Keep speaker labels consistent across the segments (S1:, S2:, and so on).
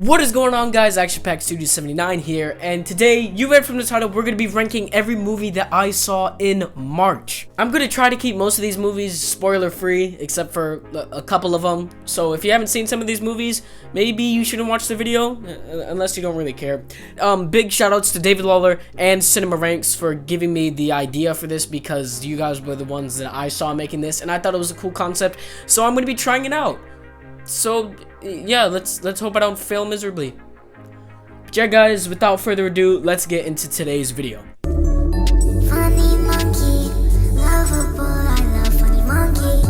S1: What is going on, guys? Action Pack Studio 79 here, and today, you read from the title, we're going to be ranking every movie that I saw in March. I'm going to try to keep most of these movies spoiler free, except for a couple of them. So if you haven't seen some of these movies, maybe you shouldn't watch the video, unless you don't really care. Big shout outs to David Lawler and Cinema Ranks for giving me the idea for this, because you guys were the ones that I saw making this, and I thought it was a cool concept, so I'm going to be trying it out. So yeah, let's hope I don't fail miserably. But yeah, guys, without further ado, let's get into today's video.
S2: Funny monkey, lovable, I love funny monkey,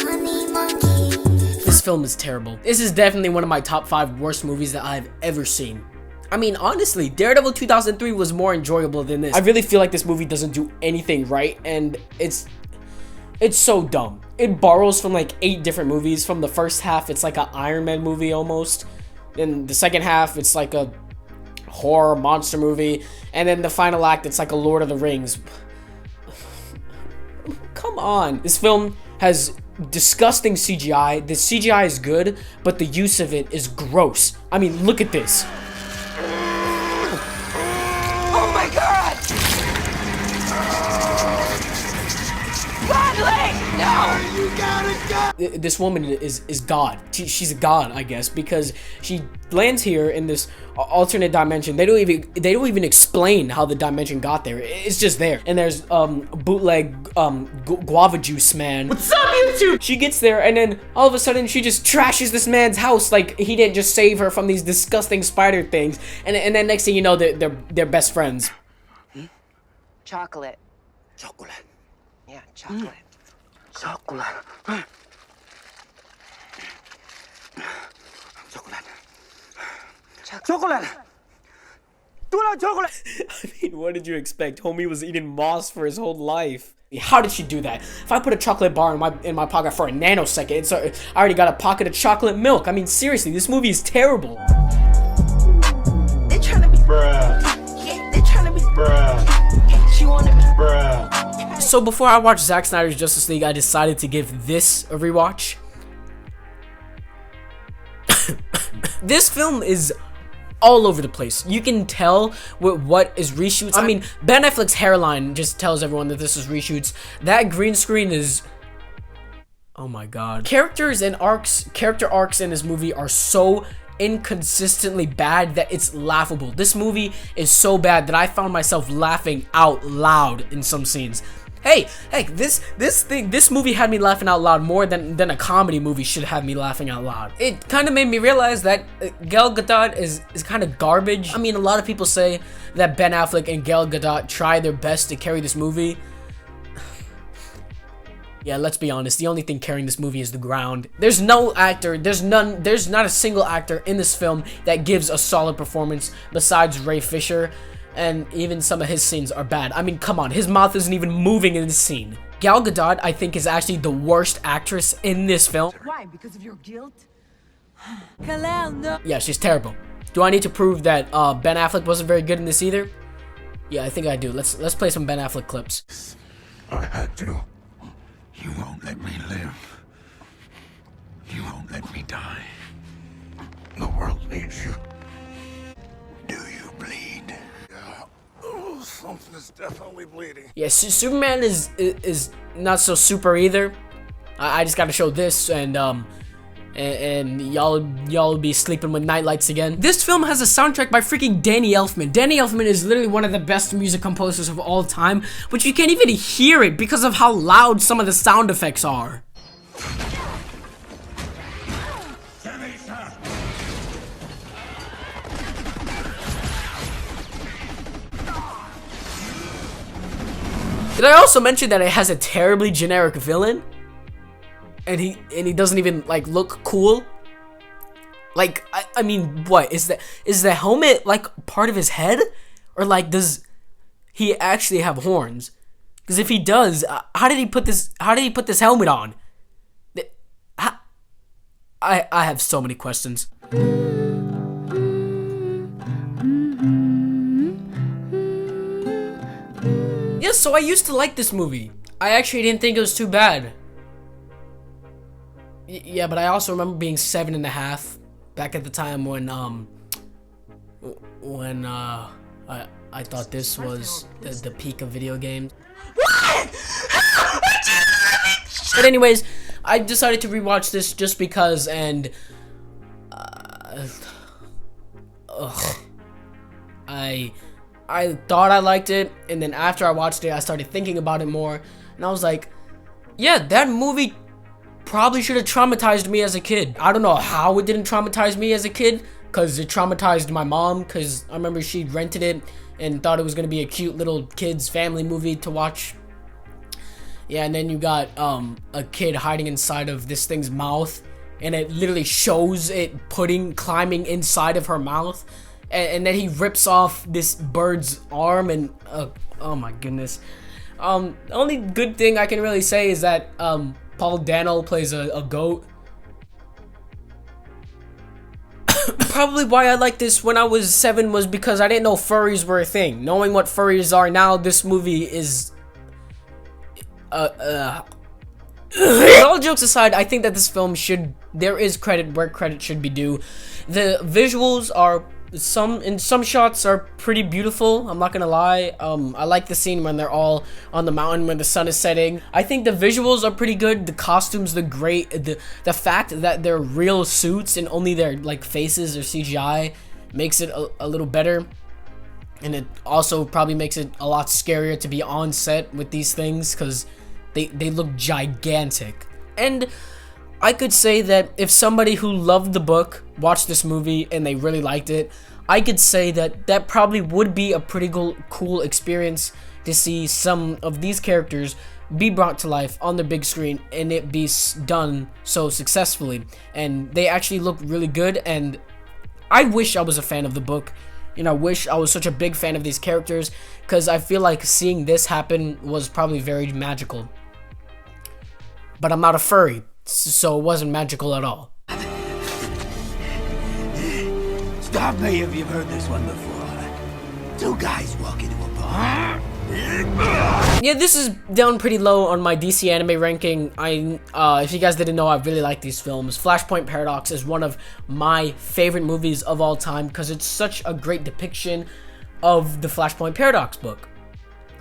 S2: funny monkey.
S1: This film is terrible. This is definitely one of my top 5 worst movies that I've ever seen. I mean, honestly, Daredevil 2003 was more enjoyable than this. I really feel like this movie doesn't do anything right, and it's so dumb. It borrows from like 8 different movies. From the first half, it's like an Iron Man movie almost. Then the second half, it's like a horror monster movie. And then the final act, it's like a Lord of the Rings. Come on. This film has disgusting CGI. The CGI is good, but the use of it is gross. I mean, look at this.
S3: Oh my god! Bradley! No! You gotta go!
S1: This woman is God. She's a god, I guess, because she lands here in this alternate dimension. They don't even explain how the dimension got there. It's just there. And there's bootleg guava juice man. What's up, YouTube? She gets there, and then all of a sudden she just trashes this man's house like he didn't just save her from these disgusting spider things. And then next thing you know, they're best friends.
S3: Chocolate.
S4: Chocolate.
S3: Yeah, chocolate.
S4: Chocolate. Chocolate. Chocolate. Do not chocolate.
S1: I mean, what did you expect? Homie was eating moss for his whole life. How did she do that? If I put a chocolate bar in my pocket for a nanosecond, I already got a pocket of chocolate milk. I mean, seriously, this movie is terrible.
S3: They're trying to be
S4: Bruh.
S3: yeah, they're trying to be
S4: Bruh.
S3: she wanted me.
S4: Bruh.
S1: So before I watched Zack Snyder's Justice League, I decided to give this a rewatch. This film is all over the place. You can tell with what is reshoots. I mean, Ben Affleck's hairline just tells everyone that this is reshoots. That green screen is... oh my god. Character arcs in this movie are so inconsistently bad that it's laughable. This movie is so bad that I found myself laughing out loud in some scenes. Hey, this movie had me laughing out loud more than a comedy movie should have me laughing out loud. It kind of made me realize that Gal Gadot is kind of garbage. I mean, a lot of people say that Ben Affleck and Gal Gadot try their best to carry this movie. Yeah, let's be honest, the only thing carrying this movie is the ground. There's no actor, there's not a single actor in this film that gives a solid performance besides Ray Fisher. And even some of his scenes are bad. I mean, come on, his mouth isn't even moving in this scene. Gal Gadot, I think, is actually the worst actress in this film.
S3: Why? Because of your guilt? Kal-El, no.
S1: Yeah, she's terrible. Do I need to prove that Ben Affleck wasn't very good in this either? Yeah, I think I do. Let's play some Ben Affleck clips.
S4: I had to. You won't let me live. You won't let me die. The world needs you. Do you bleed? Yeah. Oh, something is definitely bleeding.
S1: Yeah, Superman is not so super either. I just gotta show this, and y'all will be sleeping with nightlights again. This film has a soundtrack by freaking Danny Elfman. Danny Elfman is literally one of the best music composers of all time, but you can't even hear it because of how loud some of the sound effects are. Did I also mention that it has a terribly generic villain? And he doesn't even like look cool. Like I mean, what is the helmet like part of his head, or like does he actually have horns? Because if he does, how did he put this helmet on? I have so many questions. Yeah, so I used to like this movie. I actually didn't think it was too bad. Yeah, but I also remember being 7.5 back at the time when I thought this was the peak of video games. But anyways, I decided to rewatch this just because, and I thought I liked it, and then after I watched it, I started thinking about it more, and I was like, yeah, that movie probably should have traumatized me as a kid. I don't know how it didn't traumatize me as a kid, because it traumatized my mom, because I remember she rented it and thought it was going to be a cute little kids family movie to watch. Yeah, and then you got a kid hiding inside of this thing's mouth, and it literally shows it climbing inside of her mouth, and then he rips off this bird's arm, and oh my goodness. The only good thing I can really say is that Paul Dano plays a goat. Probably why I liked this when I was 7 was because I didn't know furries were a thing. Knowing what furries are now, this movie is But all jokes aside, I think that this film there is credit where credit should be due. The visuals are in some shots are pretty beautiful, I'm not gonna lie. I like the scene when they're all on the mountain when the sun is setting. I think the visuals are pretty good. The costumes look great. The fact that they're real suits and only their like faces or CGI makes it a little better. And it also probably makes it a lot scarier to be on set with these things, because they look gigantic. And I could say that if somebody who loved the book watched this movie and they really liked it, I could say that probably would be a pretty cool experience to see some of these characters be brought to life on the big screen and it be done so successfully. And they actually look really good, and I wish I was a fan of the book. And I wish I was such a big fan of these characters, because I feel like seeing this happen was probably very magical. But I'm not a furry, so it wasn't magical at all.
S4: Stop me if you've heard this one before. Two guys walk into a bar.
S1: Yeah, this is down pretty low on my DC anime ranking. If you guys didn't know, I really like these films. Flashpoint Paradox is one of my favorite movies of all time, because it's such a great depiction of the Flashpoint Paradox book.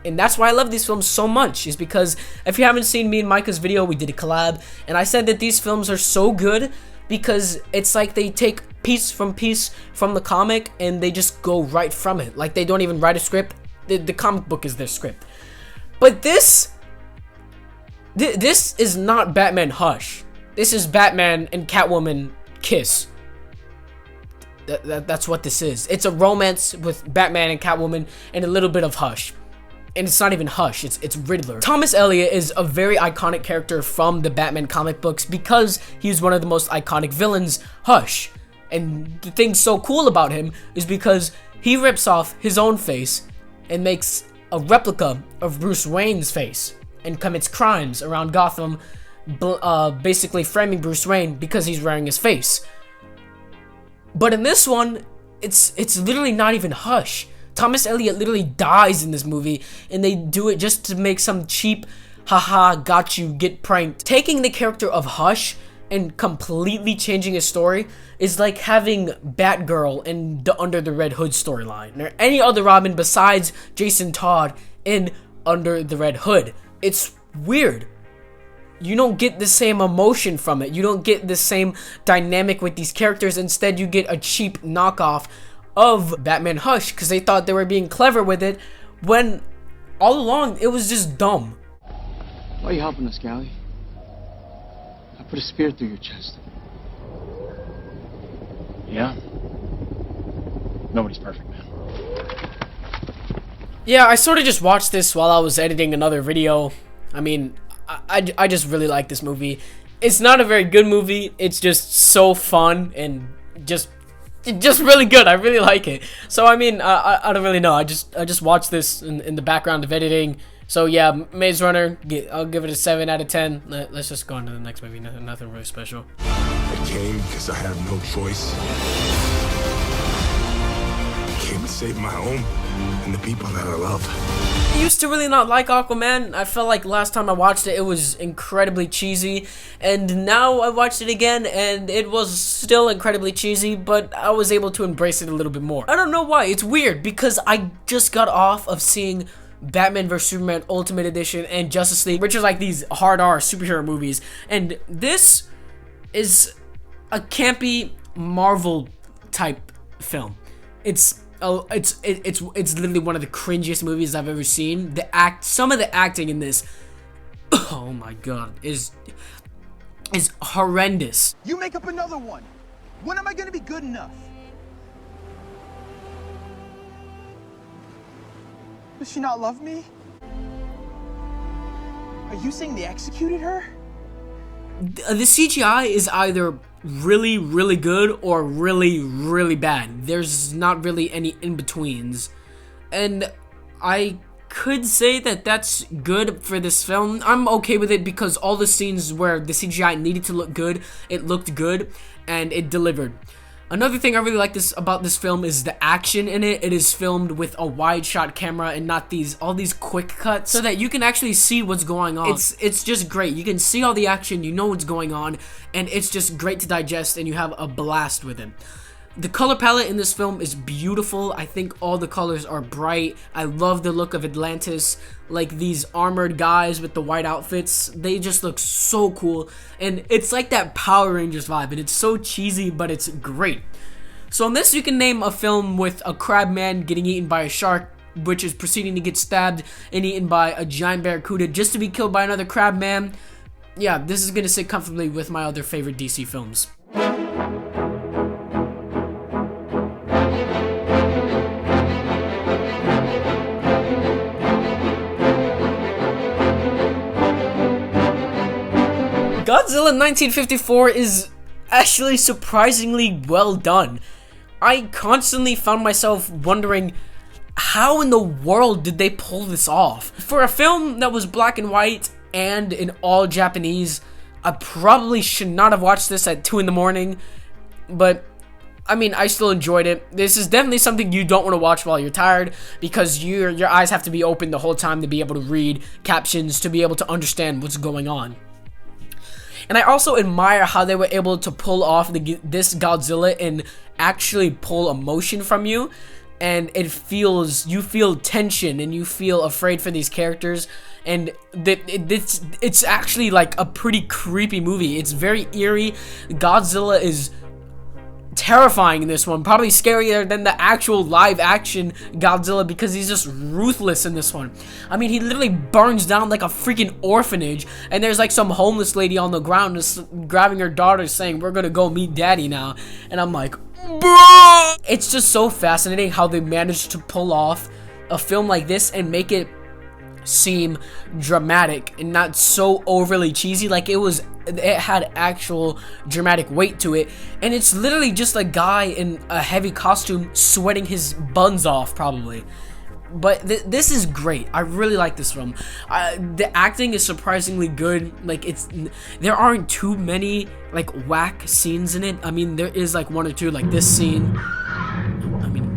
S1: And that's why I love these films so much, is because if you haven't seen me and Micah's video, we did a collab, and I said that these films are so good because it's like they take piece from the comic and they just go right from it. Like, they don't even write a script. The comic book is their script. But this is not Batman Hush. This is Batman and Catwoman kiss. That's what this is. It's a romance with Batman and Catwoman and a little bit of Hush. And it's not even Hush, it's Riddler. Thomas Elliot is a very iconic character from the Batman comic books because he's one of the most iconic villains, Hush. And the thing so cool about him is because he rips off his own face and makes a replica of Bruce Wayne's face and commits crimes around Gotham, basically framing Bruce Wayne because he's wearing his face. But in this one, it's literally not even Hush. Thomas Elliot literally dies in this movie, and they do it just to make some cheap, haha, got you, get pranked. Taking the character of Hush and completely changing his story is like having Batgirl in the Under the Red Hood storyline, or any other Robin besides Jason Todd in Under the Red Hood. It's weird. You don't get the same emotion from it. You don't get the same dynamic with these characters. Instead, you get a cheap knockoff of Batman Hush, because they thought they were being clever with it, when all along it was just dumb.
S5: Why are you helping us, Callie? I put a spear through your chest. Yeah? Nobody's perfect, man.
S1: Yeah, I sort of just watched this while I was editing another video. I mean, I just really like this movie. It's not a very good movie. It's just so fun and just really good. I really like it. So I mean, I don't really know. I just watched this in the background of editing. So yeah, Maze Runner, I'll give it a 7 out of 10. Let's just go on to the next movie. Nothing really special.
S6: I came because I have no choice. I came to save my home and the people that I love.
S1: I used to really not like Aquaman. I felt like last time I watched it, it was incredibly cheesy. And now I watched it again, and it was still incredibly cheesy, but I was able to embrace it a little bit more. I don't know why. It's weird, because I just got off of seeing Batman vs Superman Ultimate Edition and Justice League, which are like these hard R superhero movies. And this is a campy Marvel type film. It's literally one of the cringiest movies I've ever seen. Some of the acting in this, oh my god, is horrendous.
S7: You make up another one. When am I gonna be good enough? Does she not love me? Are you saying they executed her?
S1: The CGI is either really, really good or really, really bad. There's not really any in-betweens. And I could say that that's good for this film. I'm okay with it because all the scenes where the CGI needed to look good, it looked good, and it delivered. Another thing I really like about this film is the action in it. It is filmed with a wide shot camera and not all these quick cuts, so that you can actually see what's going on. It's just great. You can see all the action, you know what's going on, and it's just great to digest, and you have a blast with it. The color palette in this film is beautiful. I think all the colors are bright. I love the look of Atlantis. Like these armored guys with the white outfits, they just look so cool. And it's like that Power Rangers vibe, and it's so cheesy, but it's great. So in this, you can name a film with a crab man getting eaten by a shark, which is proceeding to get stabbed and eaten by a giant barracuda just to be killed by another crab man. Yeah, this is gonna sit comfortably with my other favorite DC films. Godzilla 1954 is actually surprisingly well done. I constantly found myself wondering, how in the world did they pull this off? For a film that was black and white and in all Japanese, I probably should not have watched this at 2 in the morning, but I mean, I still enjoyed it. This is definitely something you don't want to watch while you're tired, because your eyes have to be open the whole time to be able to read captions, to be able to understand what's going on. And I also admire how they were able to pull off this Godzilla and actually pull emotion from you. And you feel tension and you feel afraid for these characters. And it's actually like a pretty creepy movie. It's very eerie. Godzilla is terrifying in this one, probably scarier than the actual live action Godzilla, because he's just ruthless in this one. I mean, he literally burns down like a freaking orphanage, and there's like some homeless lady on the ground just grabbing her daughter saying, "We're gonna go meet daddy now," and I'm like, bruh! It's just so fascinating how they managed to pull off a film like this and make it seem dramatic and not so overly cheesy. Like it had actual dramatic weight to it, and it's literally just a guy in a heavy costume sweating his buns off probably. But this is great. I really like this film. The acting is surprisingly good. Like there aren't too many like whack scenes in it. I mean, there is like one or two, like this scene. I mean,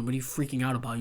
S1: what are you freaking out about?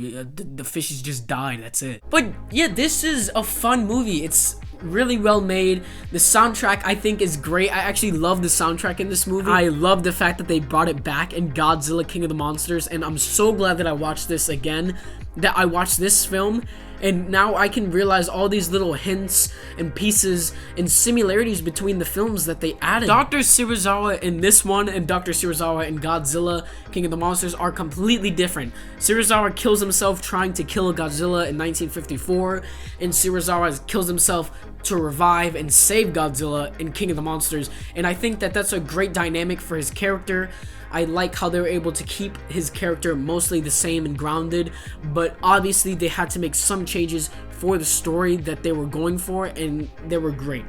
S1: The fishes just died, that's it. But yeah, this is a fun movie. It's really well made. The soundtrack I think is great. I actually love the soundtrack in this movie. I love the fact that they brought it back in Godzilla King of the Monsters, and I'm so glad that I watched this again, that I watched this film, and now I can realize all these little hints and pieces and similarities between the films that they added. Dr. Serizawa in this one and Dr. Serizawa in Godzilla King of the Monsters are completely different. Serizawa kills himself trying to kill Godzilla in 1954, and Serizawa kills himself to revive and save Godzilla in King of the Monsters, and I think that that's a great dynamic for his character. I like how they were able to keep his character mostly the same and grounded, but obviously they had to make some changes for the story that they were going for, and they were great.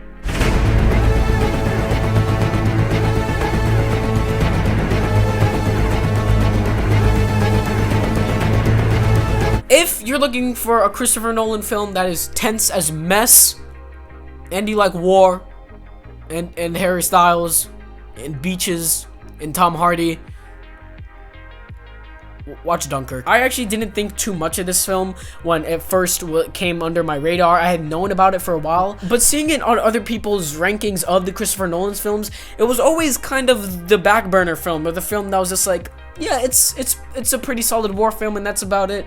S1: If you're looking for a Christopher Nolan film that is tense as mess, and you like war, and Harry Styles, and beaches, and Tom Hardy, watch Dunkirk. I actually didn't think too much of this film when it first came under my radar. I had known about it for a while, but seeing it on other people's rankings of the Christopher Nolan's films, it was always kind of the back burner film, or the film that was just like, yeah, it's a pretty solid war film, and that's about it.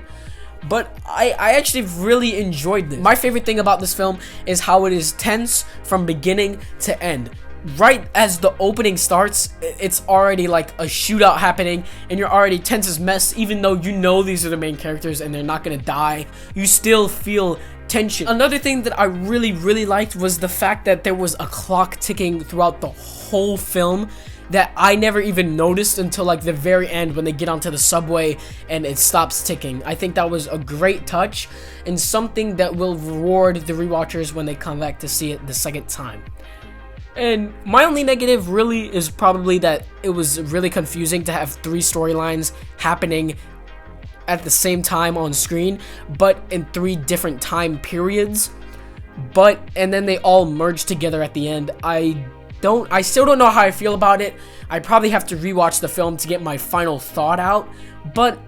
S1: But I actually really enjoyed this. My favorite thing about this film is how it is tense from beginning to end. Right as the opening starts, it's already like a shootout happening, and you're already tense as mess. Even though you know these are the main characters and they're not gonna die, you still feel tension. Another thing that I really liked was the fact that there was a clock ticking throughout the whole film that I never even noticed until like the very end when they get onto the subway and it stops ticking. I think that was a great touch and something that will reward the rewatchers when they come back to see it the second time. And my only negative really is probably that it was really confusing to have 3 storylines happening at the same time on screen, but in 3 different time periods. And then they all merge together at the end. I still don't know how I feel about it. I probably have to rewatch the film to get my final thought out, but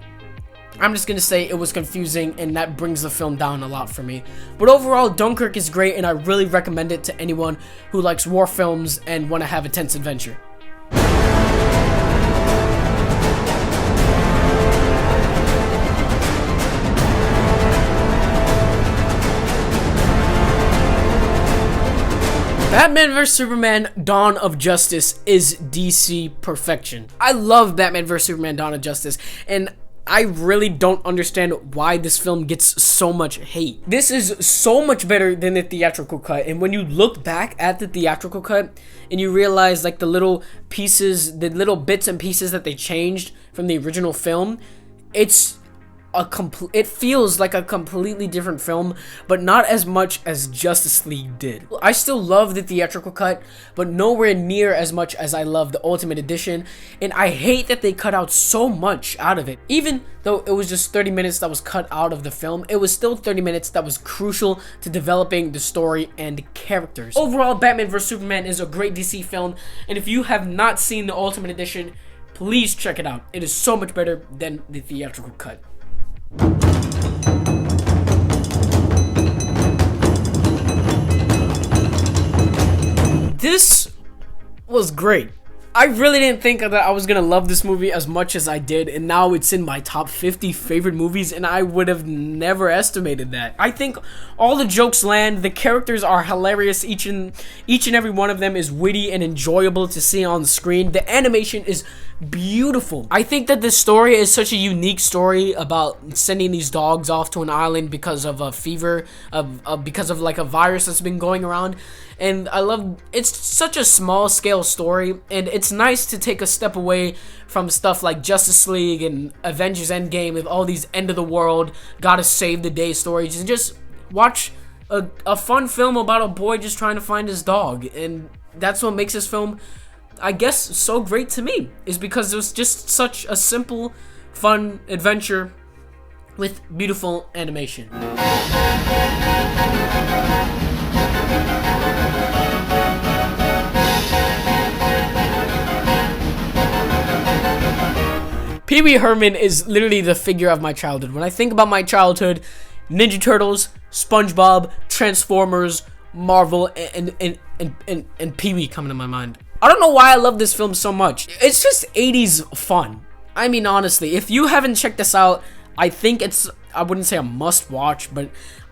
S1: I'm just gonna say it was confusing, and that brings the film down a lot for me. But overall, Dunkirk is great, and I really recommend it to anyone who likes war films and want to have a tense adventure. Batman vs Superman Dawn of Justice is DC perfection. I love Batman vs Superman Dawn of Justice, and I really don't understand why this film gets so much hate. This is so much better than the theatrical cut, and when you look back at the theatrical cut and you realize like the little pieces, the little bits and pieces that they changed from the original film, it feels like a completely different film, but not as much as Justice League did. I still love the theatrical cut, but nowhere near as much as I love the Ultimate Edition, and I hate that they cut out so much out of it. Even though it was just 30 minutes that was cut out of the film, it was still 30 minutes that was crucial to developing the story and characters. Overall, Batman vs Superman is a great DC film, and if you have not seen the Ultimate Edition, please check it out. It is so much better than the theatrical cut. This was great. I really didn't think that I was gonna love this movie as much as I did, and now it's in my top 50 favorite movies, and I would have never estimated that. I think all the jokes land, the characters are hilarious, each and every one of them is witty and enjoyable to see on the screen. The animation is beautiful. I think that this story is such a unique story about sending these dogs off to an island because of a fever, because of like a virus that's been going around. And I love, it's such a small scale story, and it's nice to take a step away from stuff like Justice League and Avengers Endgame with all these end of the world, gotta save the day stories, and just watch a fun film about a boy just trying to find his dog. And that's what makes this film, I guess, so great to me, is because it was just such a simple, fun adventure with beautiful animation. Pee Wee Herman is literally the figure of my childhood. When I think about my childhood, Ninja Turtles, SpongeBob, Transformers, Marvel, and Pee Wee come to my mind. I don't know why I love this film so much. It's just 80s fun. I mean, honestly, if you haven't checked this out, I think it's, I wouldn't say a must watch, but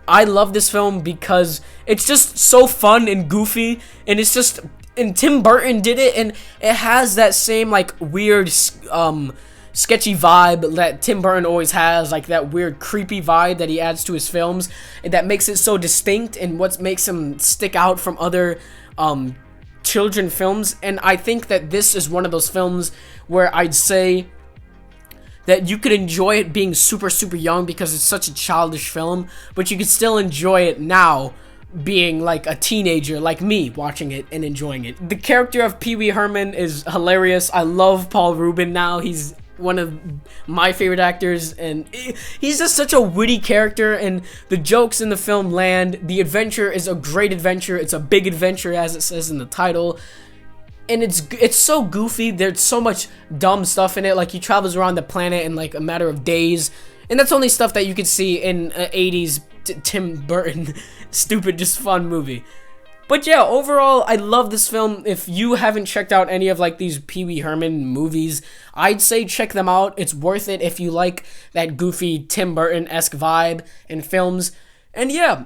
S1: I love this film because it's just so fun and goofy, and it's just, and Tim Burton did it, and it has that same like weird sketchy vibe that Tim Burton always has, like that weird creepy vibe that he adds to his films, and that makes it so distinct and what makes him stick out from other children films. And I think that this is one of those films where I'd say that you could enjoy it being super young because it's such a childish film, but you could still enjoy it now being like a teenager like me watching it and enjoying it. The character of Pee Wee Herman is hilarious. I love Paul Rubin now. He's one of my favorite actors, and he's just such a witty character, and the jokes in the film land. The adventure is a great adventure. It's a big adventure, as it says in the title. and it's so goofy. There's so much dumb stuff in it. Like, he travels around the planet in like a matter of days, and that's only stuff that you could see in an 80s Tim Burton stupid, just fun movie. But yeah, overall, I love this film. If you haven't checked out any of like these Pee Wee Herman movies, I'd say check them out. It's worth it if you like that goofy Tim Burton-esque vibe in films. And yeah,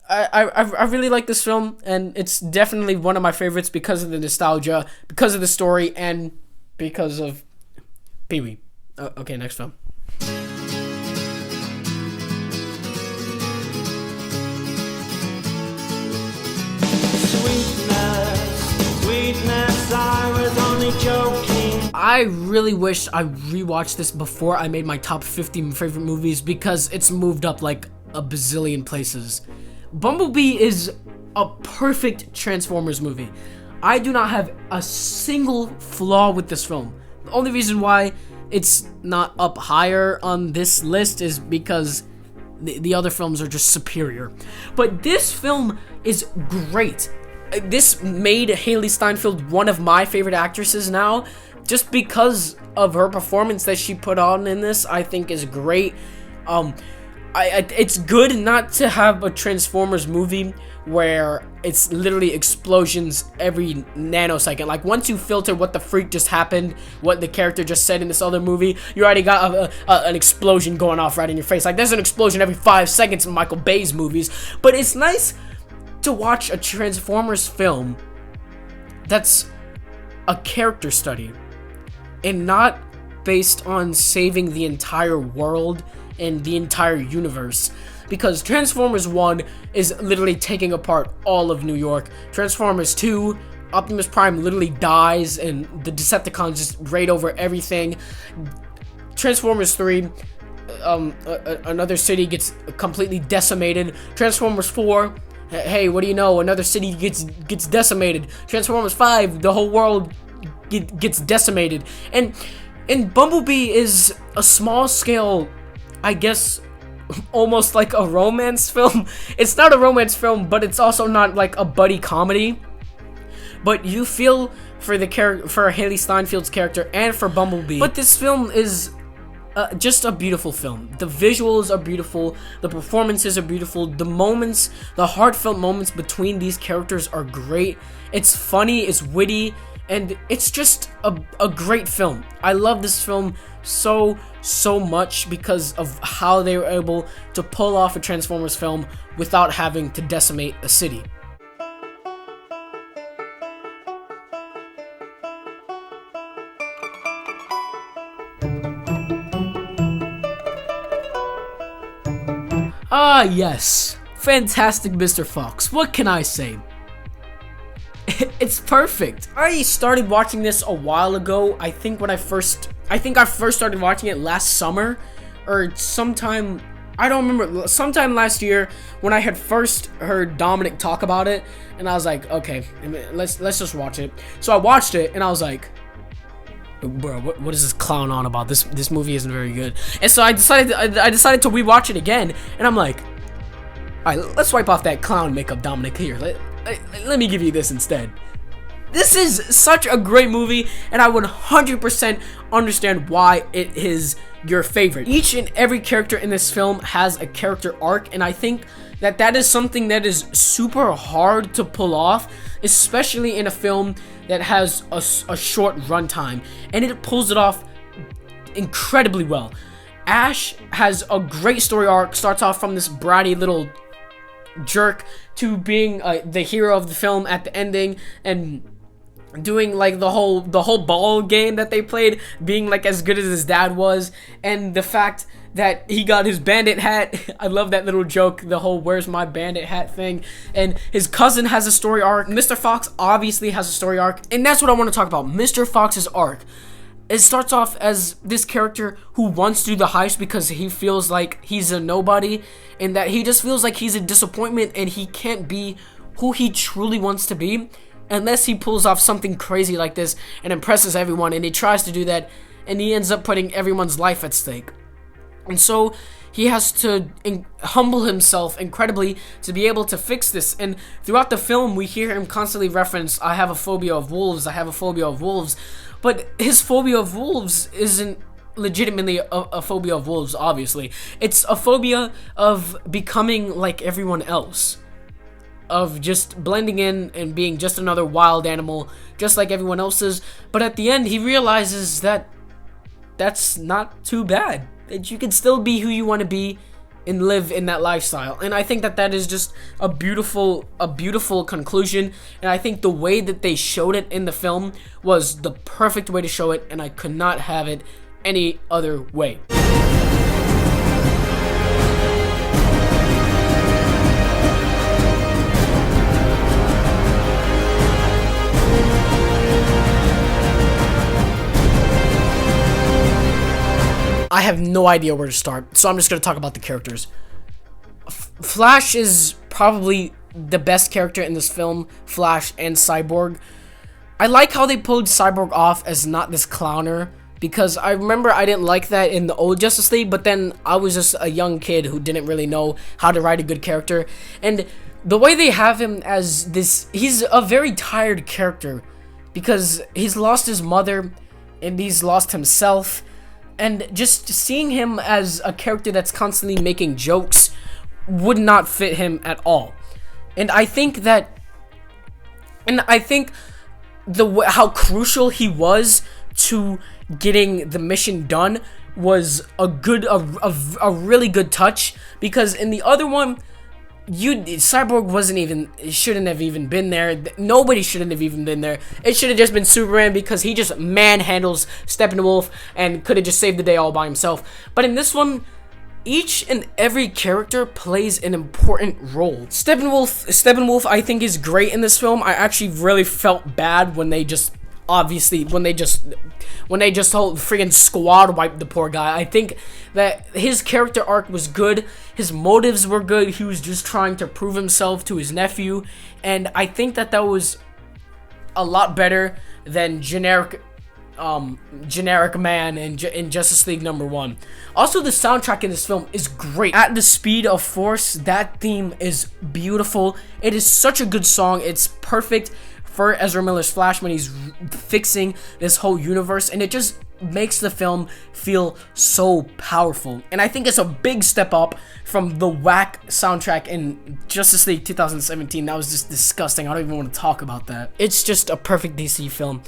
S1: I really like this film, and it's definitely one of my favorites because of the nostalgia, because of the story, and because of Pee Wee. Okay, next film. I really wish I rewatched this before I made my top 50 favorite movies, because it's moved up like a bazillion places. Bumblebee is a perfect Transformers movie. I do not have a single flaw with this film. The only reason why it's not up higher on this list is because the other films are just superior. But this film is great. This made Hailee Steinfeld one of my favorite actresses now, just because of her performance that she put on in this. I think is great. It's good not to have a Transformers movie where it's literally explosions every nanosecond. Like, once you filter what the freak just happened, what the character just said in this other movie, you already got an explosion going off right in your face. Like, there's an explosion every 5 seconds in Michael Bay's movies. But it's nice to watch a Transformers film that's a character study and not based on saving the entire world and the entire universe, because Transformers 1 is literally taking apart all of New York. Transformers 2, Optimus Prime literally dies and the Decepticons just raid over everything. Transformers 3, another city gets completely decimated. Transformers 4, hey, what do you know? Another city gets decimated. Transformers 5, the whole world gets decimated. And Bumblebee is a small scale, I guess, almost like a romance film. It's not a romance film, but it's also not like a buddy comedy. But you feel for Hailee Steinfeld's character and for Bumblebee. But this film is just a beautiful film. The visuals are beautiful, the performances are beautiful, the heartfelt moments between these characters are great. It's funny, it's witty, and it's just a great film. I love this film so much because of how they were able to pull off a Transformers film without having to decimate a city. Ah, yes. Fantastic Mr. Fox. What can I say? It's perfect. I started watching this a while ago. I think I first started watching it last summer or sometime, I don't remember, sometime last year when I had first heard Dominic talk about it, and I was like, okay, let's just watch it. So I watched it and I was like, bro, what is this clown on about? This movie isn't very good. And so I decided to rewatch it again, and I'm like, all right, let's wipe off that clown makeup, Dominic. Here, let me give you this instead. This is such a great movie, and I would 100% understand why it is your favorite. Each and every character in this film has a character arc, and I think that is something that is super hard to pull off, especially in a film that has a short runtime, and it pulls it off incredibly well. Ash has a great story arc, starts off from this bratty little jerk to being the hero of the film at the ending, and doing like the whole ball game that they played, being like as good as his dad was, and the fact that he got his bandit hat. I love that little joke, the whole "where's my bandit hat" thing. And his cousin has a story arc. Mr. Fox obviously has a story arc, and that's what I want to talk about. Mr. Fox's arc. It starts off as this character who wants to do the heist because he feels like he's a nobody, and that he just feels like he's a disappointment and he can't be who he truly wants to be unless he pulls off something crazy like this and impresses everyone, and he tries to do that, and he ends up putting everyone's life at stake. And so he has to humble himself incredibly to be able to fix this. And throughout the film, we hear him constantly reference, I have a phobia of wolves, I have a phobia of wolves. But his phobia of wolves isn't legitimately a phobia of wolves, obviously. It's a phobia of becoming like everyone else. Of just blending in and being just another wild animal, just like everyone else is. But at the end, he realizes that that's not too bad. That you can still be who you want to be and live in that lifestyle. And I think that that is just a beautiful conclusion. And I think the way that they showed it in the film was the perfect way to show it, and I could not have it any other way. I have no idea where to start, so I'm just going to talk about the characters. Flash is probably the best character in this film, Flash and Cyborg. I like how they pulled Cyborg off as not this clowner, because I remember I didn't like that in the old Justice League, but then I was just a young kid who didn't really know how to write a good character. And the way they have him as this, he's a very tired character, because he's lost his mother, and he's lost himself. And just seeing him as a character that's constantly making jokes would not fit him at all. And I think that, how crucial he was to getting the mission done was a really good touch, because in the other one, Cyborg shouldn't have even been there. Nobody shouldn't have even been there. It should have just been Superman, because he just manhandles Steppenwolf and could have just saved the day all by himself. But in this one, each and every character plays an important role. Steppenwolf I think is great in this film. I actually really felt bad when they just whole friggin' squad wiped the poor guy. I think that his character arc was good. His motives were good. He was just trying to prove himself to his nephew, and I think that that was a lot better than generic man in Justice League #1. Also, the soundtrack in this film is great. At the Speed of Force, that theme is beautiful. It is such a good song. It's perfect for Ezra Miller's Flash when he's fixing this whole universe, and it just makes the film feel so powerful. And I think it's a big step up from the whack soundtrack in Justice League 2017. That was just disgusting. I don't even want to talk about that. It's just a perfect DC film,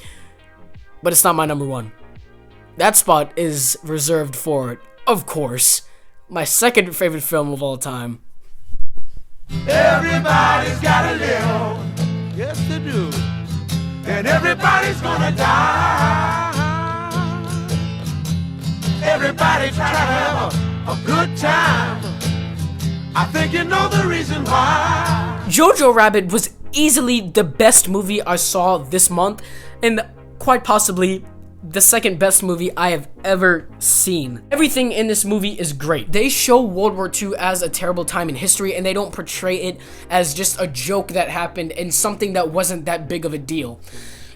S1: but it's not my #1. That spot is reserved for, of course, my second favorite film of all time.
S8: Everybody's gotta live. Yes, they do. And everybody's gonna die. Everybody try to have a good time. I think you know the reason why.
S1: Jojo Rabbit was easily the best movie I saw this month, and quite possibly the second best movie I have ever seen. Everything in this movie is great. They show World War II as a terrible time in history, and they don't portray it as just a joke that happened and something that wasn't that big of a deal.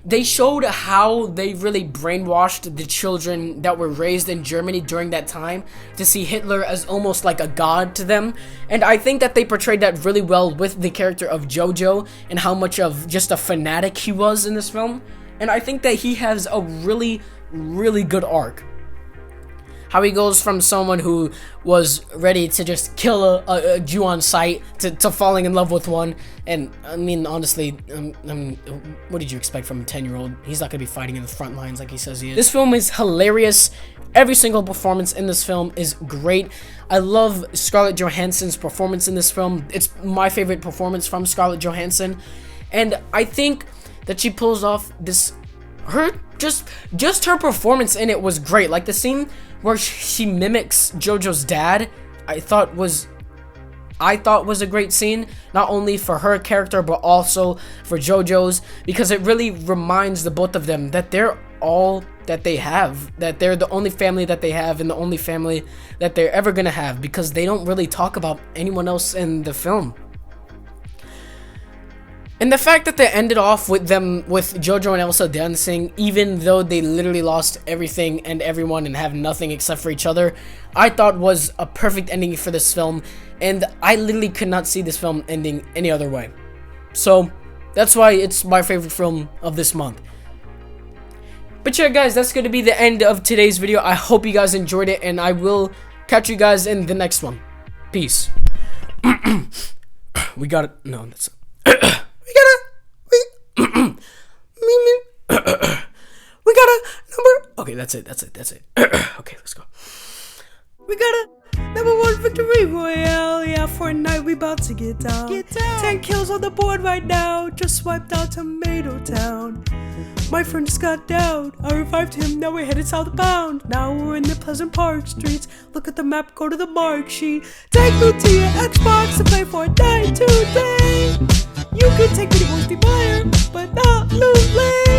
S1: They showed how they really brainwashed the children that were raised in Germany during that time to see Hitler as almost like a god to them. And I think that they portrayed that really well with the character of Jojo and how much of just a fanatic he was in this film. And I think that he has a really, really good arc. How he goes from someone who was ready to just kill a Jew on sight to falling in love with one. And I mean, honestly, what did you expect from a 10-year-old? He's not going to be fighting in the front lines like he says he is. This film is hilarious. Every single performance in this film is great. I love Scarlett Johansson's performance in this film. It's my favorite performance from Scarlett Johansson. And I think that she pulls off this, just her performance in it was great. Like the scene where she mimics Jojo's dad, I thought was a great scene, not only for her character but also for Jojo's, because it really reminds the both of them that they're all that they have, that they're the only family that they have and the only family that they're ever gonna have, because they don't really talk about anyone else in the film. And the fact that they ended off with Jojo and Elsa dancing, even though they literally lost everything and everyone and have nothing except for each other, I thought was a perfect ending for this film. And I literally could not see this film ending any other way. So that's why it's my favorite film of this month. But yeah, guys, that's going to be the end of today's video. I hope you guys enjoyed it, and I will catch you guys in the next one. Peace. We got it. No, that's we got a number. Okay, that's it. Okay, let's go. We got a #1 victory royale. Yeah, Fortnite, we about to get down. 10 kills on the board right now. Just wiped out Tomato Town. My friend just got down. I revived him. Now we're headed southbound. Now we're in the Pleasant Park streets. Look at the map. Go to the mark sheet. Take me to your Xbox to play Fortnite today. You can take me to Multiplayer, but not Loot Lane.